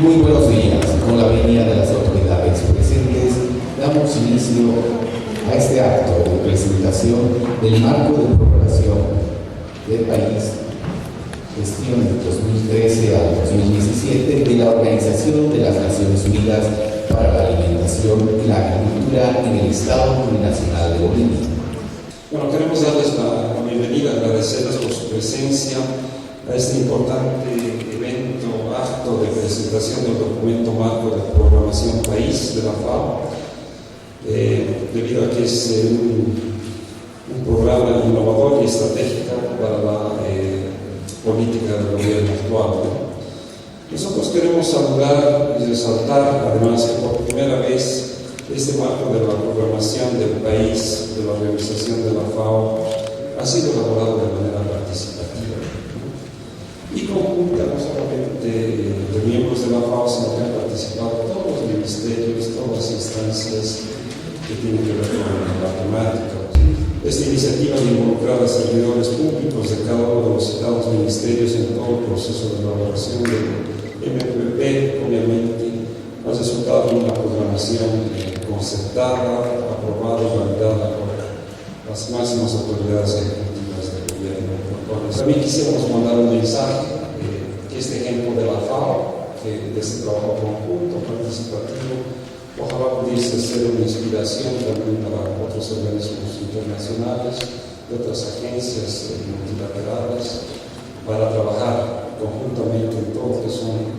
Muy buenos días. Con la venia de las autoridades presentes, damos inicio a este acto de presentación del marco de programación del país, gestión del 2013 al 2017 de la Organización de las Naciones Unidas para la Alimentación y la Agricultura en el Estado Plurinacional de Bolivia. Bueno, queremos darles la bienvenida, agradecerles por su presencia a este importante evento, acto de presentación del documento marco de programación país de la FAO, debido a que es un programa innovador y estratégico para la política del gobierno actual. Nosotros queremos saludar y resaltar, además, que por primera vez este marco de la programación del país, de la organización de la FAO, ha sido elaborado de manera participativa y conjunta, no solamente de miembros de la FAO, sino que han participado todos los ministerios, todas las instancias que tienen que ver con la temática. Esta iniciativa de involucrar a servidores públicos de cada uno de los citados ministerios en todo el proceso de elaboración del MPP, obviamente, ha resultado en una programación concertada, aprobada y validada por las máximas autoridades ejecutivas del gobierno. También quisiéramos mandar un mensaje que este ejemplo de la FAO, que de este trabajo conjunto, participativo, ojalá pudiese ser una inspiración también para otros organismos internacionales, de otras agencias multilaterales, para trabajar conjuntamente en todo lo que son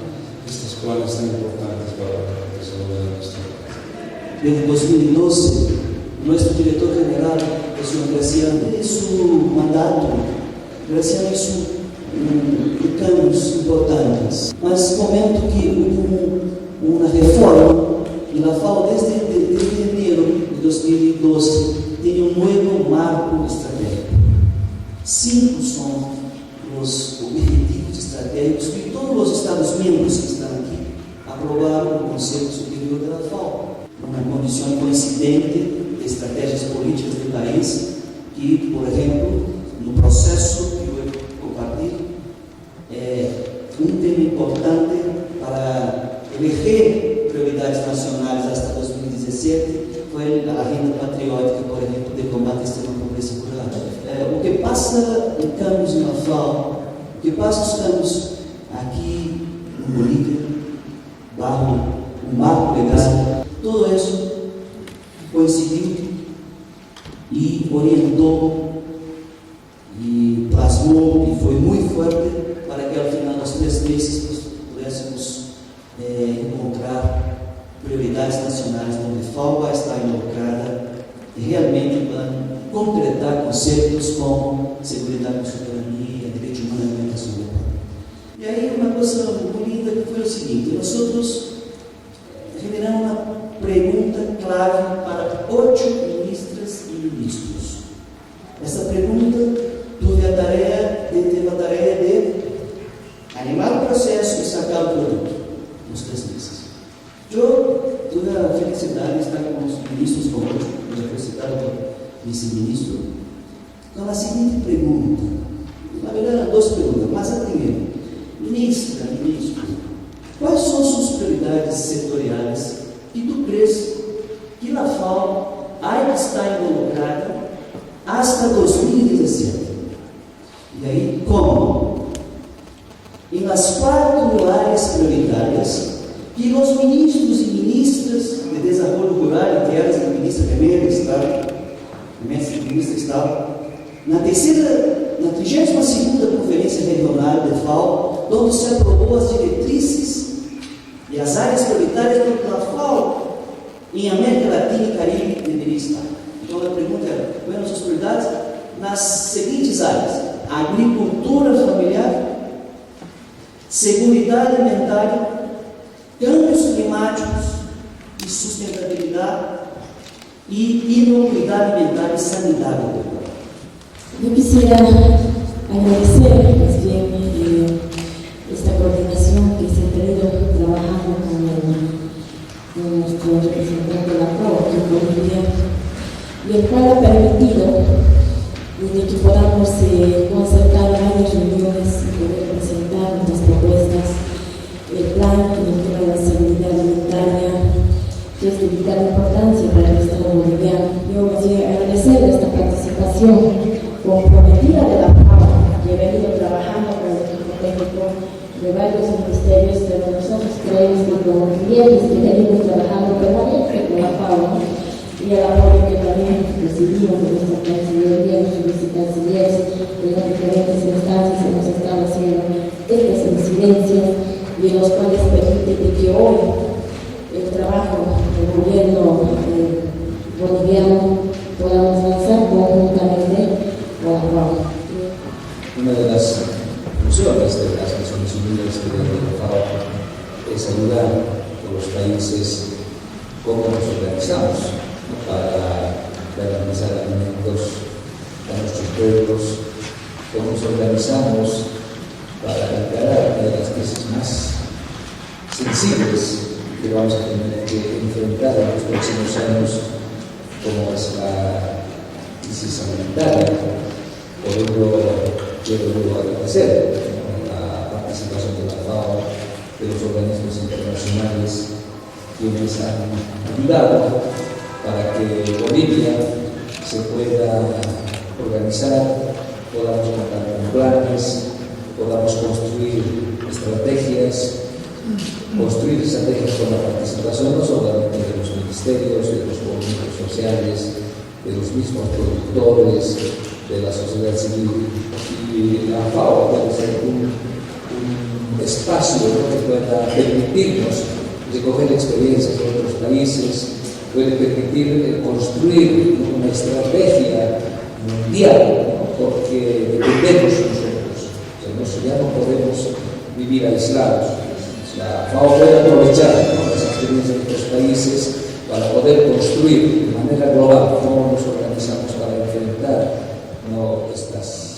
estos planes tan importantes para el desarrollo de nuestro país. Desde 2012, nuestro director general, el señor Graciano, en su mandato, Graciano hizo cambios importantes. Mas comento que hubo una reforma e la FAO desde enero de 2012 tem um novo marco estratégico. 5 são os objetivos estratégicos que todos os Estados-membros que estão aqui aprovaram no Conselho Superior da FAO. Uma condição coincidente de estratégias políticas do país que, por exemplo, no processo que eu compartilho, um tema importante para eleger prioridades nacionais hasta 2017 foi a agenda patriótica, por exemplo, de combate à extrema pobreza rural. O que passa em campos na FAO, o que passa os campos aqui em Bolívia, barro o marco legal, tudo isso coincidiu e orientou e plasmou e foi muito forte para que ao final dos 3 meses pudéssemos encontrar prioridades nacionais onde a FAO vai estar involucrada e realmente para concretar conceitos como segurança e soberania, direito humano e alimentação global. E aí uma coisa bonita que foi o seguinte: nós generamos uma pergunta clave para 8 ministras e ministros. Essa pergunta teve a tarefa de animar o processo e sacar o produto nos 3 meses. Eu tive a felicidade de estar com os ministros conosco, representado pelo vice-ministro, com a seguinte pergunta. Na verdade, 2 perguntas, mas a primeira: ministra, ministro, quais são suas prioridades setoriais que tu crês que a FAO ainda está involucrada hasta 2017? E aí, como? Em las 4 áreas prioritárias que os ministros e ministras de desenvolvimento rural, entre elas a ministra Remera está, na 32ª Conferência Regional de FAO, onde se aprovou as diretrizes e as áreas prioritárias da FAO em América Latina e Caribe deveria estar. Então a pergunta era: quais são as prioridades? Nas seguintes áreas: agricultura familiar, segurança alimentar, câmbios climáticos e sustentabilidade e inocuidade alimentar e sanidade global. Yo quisiera agradecer más bien esta coordinación que se ha tenido trabajando con nuestro representante de la FAO en Bolivia, y el cual ha permitido de que podamos concertar varias reuniones y poder presentar nuestras propuestas, el plan y el tema participación comprometida de la FAO, que he venido trabajando con el equipo técnico de varios ministerios, pero nosotros creemos que como clientes que venimos trabajando permanentemente con la FAO, y el apoyo que también recibimos de nuestra Cancillería, nuestros vicecancilleres, de las diferentes instancias que nos están haciendo estas incidencias y los cuales permiten que hoy el trabajo del gobierno boliviano podamos lanzar conjuntamente con la FAO. Una de las funciones de las Naciones Unidas y de la FAO es ayudar a los países cómo nos organizamos para garantizar alimentos a nuestros pueblos, cómo nos organizamos para encarar una de las crisis más sensibles que vamos a tener que enfrentar en los próximos años, como es la crisis alimentaria. Por ello, quiero agradecer la participación de la FAO, de los organismos internacionales, quienes han ayudado para que Bolivia se pueda organizar, podamos contar con planes, podamos construir estrategias con la participación no solamente de los ministerios, de los movimientos sociales, de los mismos productores, de la sociedad civil. Y la FAO puede ser un espacio que pueda permitirnos recoger experiencias de otros países, puede permitir construir una estrategia mundial, ¿no? Porque dependemos nosotros, ya no podemos vivir aislados. La FAO puede aprovechar las experiencias de otros países para poder construir de manera global cómo nos organizamos para enfrentar estas